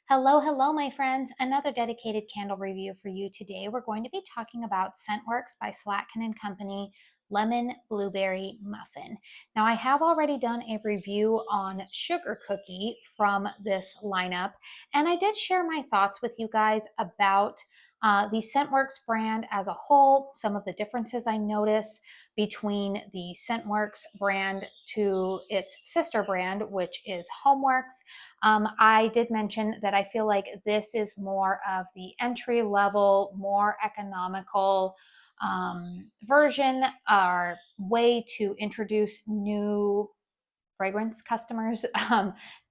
Hello, hello, my friends. Another dedicated candle review for you today. We're going to be talking about SCENTWORX by Slatkin and Company Lemon Blueberry Muffin. Now, I have already done a review on Sugar Cookie from this lineup, and I did share my thoughts with you guys about the SCENTWORX brand as a whole, some of the differences I noticed between the SCENTWORX brand to its sister brand, which is HOMEWORX. I did mention that I feel like this is more of the entry level, more economical version or way to introduce new fragrance customers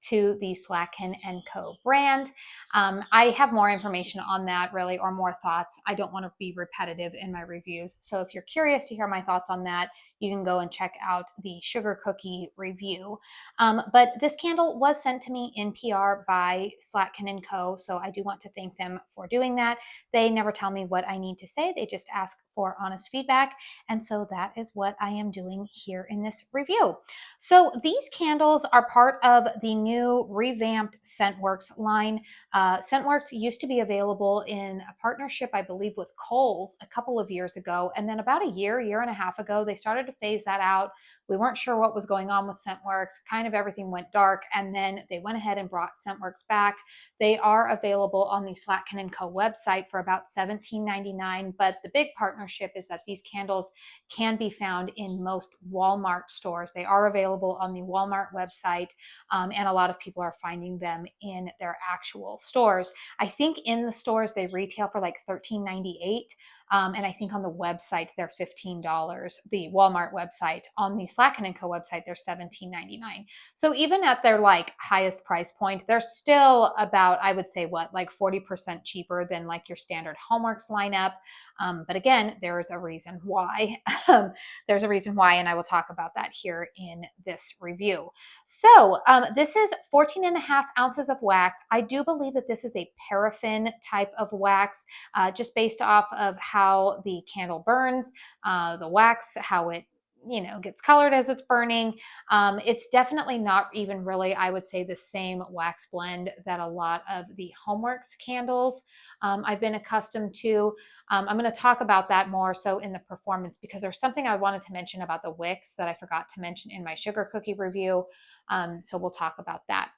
to the Slatkin & Co. brand. I have more information on that really, or more thoughts. I don't want to be repetitive in my reviews. So if you're curious to hear my thoughts on that, you can go and check out the Sugar Cookie review. But this candle was sent to me in PR by Slatkin & Co. So I do want to thank them for doing that. They never tell me what I need to say. They just ask for honest feedback. And so that is what I am doing here in this review. So these candles are part of the new revamped SCENTWORX line. SCENTWORX used to be available in a partnership, I believe, with Kohl's a couple of years ago. And then about a year and a half ago, they started to phase that out. We weren't sure what was going on with SCENTWORX. Kind of everything went dark. And then they went ahead and brought SCENTWORX back. They are available on the Slatkin & Co. website for about $17.99. But the big partnership is that these candles can be found in most Walmart stores. They are available on the Walmart website, and a lot of people are finding them in their actual stores. I think in the stores they retail for like $13.98. And I think on the website they're $15. The Walmart website. On the Slatkin & Co. website, they're $17.99. So even at their like highest price point, they're still about, I would say, what, like 40% cheaper than like your standard HOMEWORX lineup. But again, there's a reason why. There's a reason why, and I will talk about that here in this review. So this is 14 and a half ounces of wax. I do believe that this is a paraffin type of wax, just based off of how the candle burns, the wax, how it gets colored as it's burning. It's definitely not even really, I would say, the same wax blend that a lot of the HOMEWORX candles I've been accustomed to. I'm going to talk about that more so in the performance, because there's something I wanted to mention about the wicks that I forgot to mention in my Sugar Cookie review. So we'll talk about that.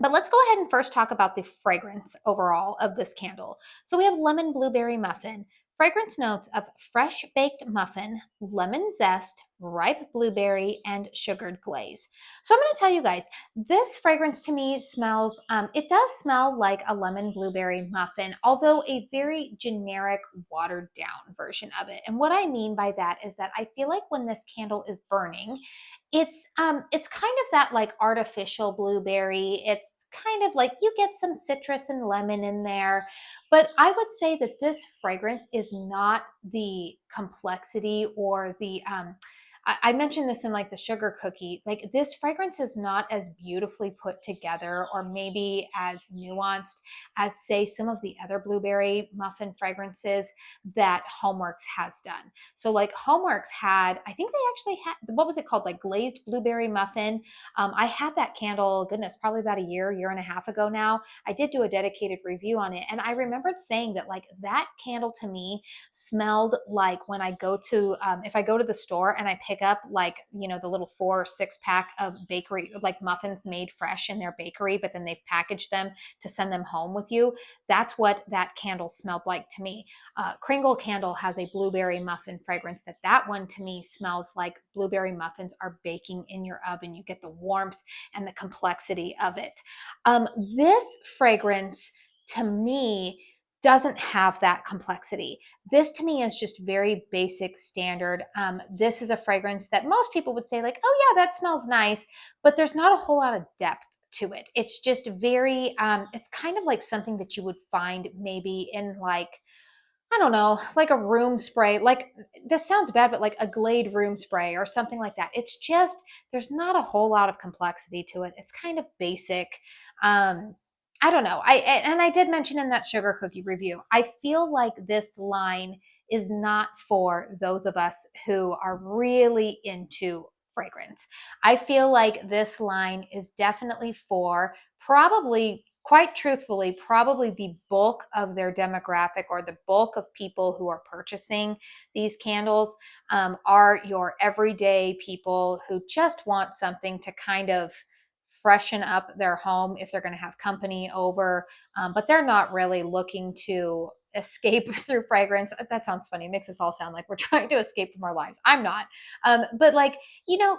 But let's go ahead and first talk about the fragrance overall of this candle. So we have lemon blueberry muffin. Fragrance notes of fresh baked muffin, lemon zest, ripe blueberry, and sugared glaze. So I'm going to tell you guys, this fragrance to me smells, it does smell like a lemon blueberry muffin, although a very generic, watered down version of it. And what I mean by that is that I feel like when this candle is burning, it's kind of that like artificial blueberry. It's kind of like you get some citrus and lemon in there, but I would say that this fragrance is not the complexity or the I mentioned this in like the Sugar Cookie, like this fragrance is not as beautifully put together or maybe as nuanced as, say, some of the other blueberry muffin fragrances that HOMEWORX has done. So like HOMEWORX had, I think they actually had, what was it called? Like glazed blueberry muffin. I had that candle, goodness, probably about a year and a half ago now. I did do a dedicated review on it. And I remembered saying that like that candle to me smelled like when I go to, if I go to the store and I pick up like, the little 4 or 6 pack of bakery, like muffins made fresh in their bakery, but then they've packaged them to send them home with you. That's what that candle smelled like to me. Kringle candle has a blueberry muffin fragrance that one to me smells like blueberry muffins are baking in your oven. You get the warmth and the complexity of it. This fragrance to me doesn't have that complexity. This to me is just very basic standard. This is a fragrance that most people would say like, oh yeah, that smells nice, but there's not a whole lot of depth to it. It's just very, it's kind of like something that you would find maybe in like, I don't know, like a room spray, like this sounds bad, but like a Glade room spray or something like that. It's just, there's not a whole lot of complexity to it. It's kind of basic. I don't know. And I did mention in that Sugar Cookie review, I feel like this line is not for those of us who are really into fragrance. I feel like this line is definitely for probably quite truthfully, probably the bulk of their demographic, or the bulk of people who are purchasing these candles, are your everyday people who just want something to kind of freshen up their home if they're going to have company over, but they're not really looking to escape through fragrance. That sounds funny. It makes us all sound like we're trying to escape from our lives. I'm not. But like,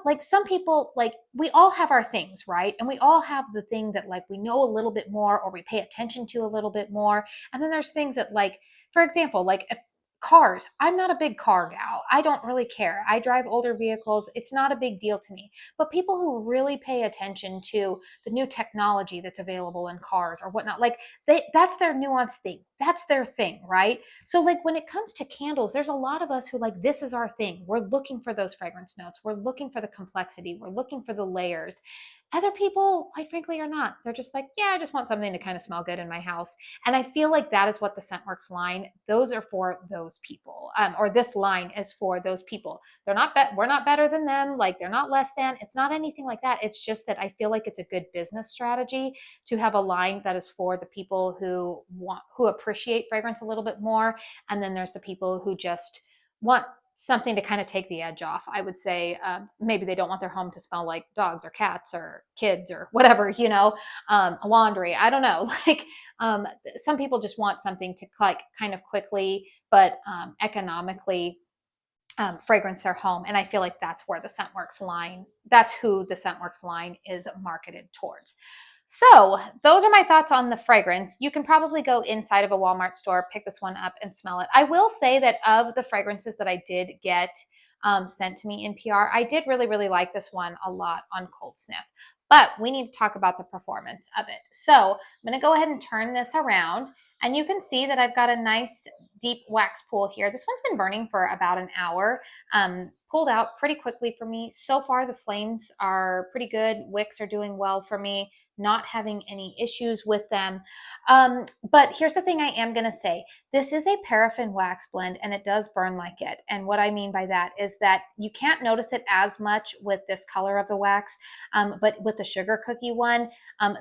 like some people, like we all have our things, right? And we all have the thing that like we know a little bit more, or we pay attention to a little bit more. And then there's things that, like, for example, like if cars, I'm not a big car gal. I don't really care. I drive older vehicles. It's not a big deal to me. But people who really pay attention to the new technology that's available in cars or whatnot, like that's their nuanced thing. That's their thing, right? So like when it comes to candles, there's a lot of us who, like, this is our thing. We're looking for those fragrance notes. We're looking for the complexity. We're looking for the layers. Other people, quite frankly, are not. They're just like, yeah, I just want something to kind of smell good in my house. And I feel like that is what the SCENTWORX line, those are for those people, or this line is for those people. They're not, we're not better than them. Like, they're not less than, it's not anything like that. It's just that I feel like it's a good business strategy to have a line that is for the people who appreciate fragrance a little bit more. And then there's the people who just want something to kind of take the edge off. I would say maybe they don't want their home to smell like dogs or cats or kids or whatever, laundry. I don't know. Like, some people just want something to, like, kind of quickly but economically fragrance their home. And I feel like that's where the SCENTWORX line, that's who the SCENTWORX line is marketed towards. So those are my thoughts on the fragrance. You can probably go inside of a Walmart store, pick this one up and smell it. I will say that of the fragrances that I did get sent to me in PR, I did really, really like this one a lot on Cold Sniff. But we need to talk about the performance of it. So I'm going to go ahead and turn this around, and you can see that I've got a nice deep wax pool here. This one's been burning for about an hour, pulled out pretty quickly for me. So far, the flames are pretty good. Wicks are doing well for me, not having any issues with them. But here's the thing I am going to say. This is a paraffin wax blend, and it does burn like it. And what I mean by that is that you can't notice it as much with this color of the wax, but with the sugar cookie one,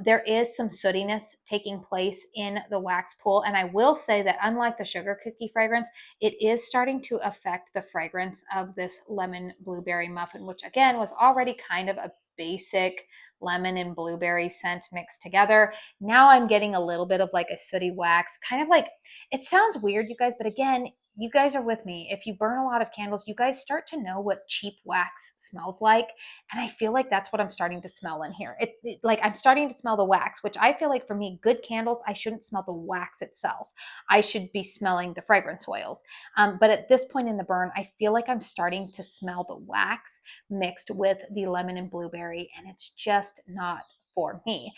there is some sootiness taking place in the wax pool. And I will say that unlike the sugar cookie fragrance, it is starting to affect the fragrance of this lemon blueberry muffin, which again was already kind of a basic lemon and blueberry scent mixed together. Now I'm getting a little bit of like a sooty wax, kind of like, it sounds weird, you guys, but again, you guys are with me. If you burn a lot of candles, you guys start to know what cheap wax smells like. And I feel like that's what I'm starting to smell in here. Like, I'm starting to smell the wax, which I feel like for me, good candles, I shouldn't smell the wax itself. I should be smelling the fragrance oils. But at this point in the burn, I feel like I'm starting to smell the wax mixed with the lemon and blueberry, and it's just not for me.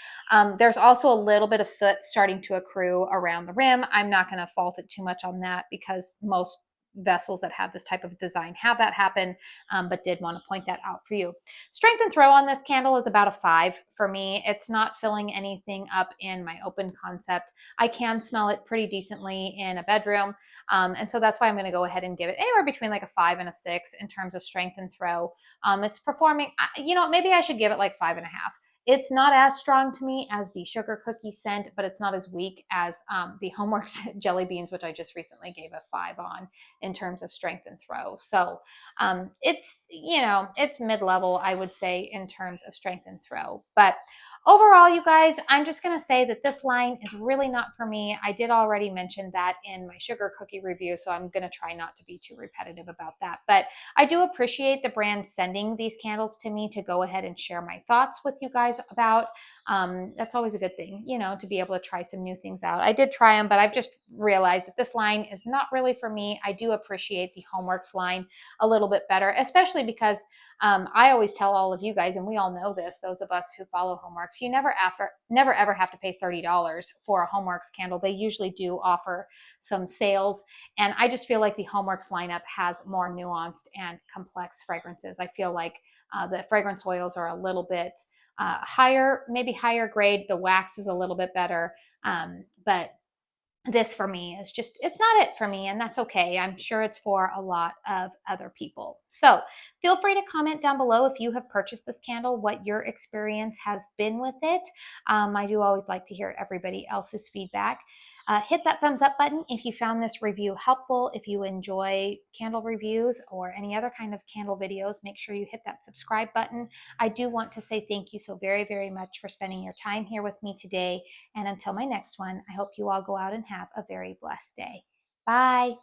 There's also a little bit of soot starting to accrue around the rim. I'm not going to fault it too much on that because most vessels that have this type of design have that happen, but did want to point that out for you. Strength and throw on this candle is about a 5 for me. It's not filling anything up in my open concept. I can smell it pretty decently in a bedroom, and so that's why I'm going to go ahead and give it anywhere between like a 5 and a 6 in terms of strength and throw. It's performing, maybe I should give it like 5.5. It's not as strong to me as the sugar cookie scent, but it's not as weak as the HomeWorks jelly beans, which I just recently gave a 5 on in terms of strength and throw. So it's mid-level, I would say, in terms of strength and throw. But overall, you guys, I'm just going to say that this line is really not for me. I did already mention that in my sugar cookie review, so I'm going to try not to be too repetitive about that. But I do appreciate the brand sending these candles to me to go ahead and share my thoughts with you guys about. That's always a good thing, to be able to try some new things out. I did try them, but I've just realized that this line is not really for me. I do appreciate the HomeWorks line a little bit better, especially because I always tell all of you guys, and we all know this, those of us who follow HomeWorks, you never ever have to pay $30 for a HomeWorks candle. They usually do offer some sales, and I just feel like the HomeWorks lineup has more nuanced and complex fragrances. I feel like the fragrance oils are a little bit higher, maybe higher grade. The wax is a little bit better, but this for me is just, it's not it for me, and that's okay. I'm sure it's for a lot of other people. So feel free to comment down below if you have purchased this candle, what your experience has been with it. I do always like to hear everybody else's feedback. Hit that thumbs up button if you found this review helpful. If you enjoy candle reviews or any other kind of candle videos, make sure you hit that subscribe button. I do want to say thank you so very, very much for spending your time here with me today. And until my next one, I hope you all go out and have a very blessed day. Bye.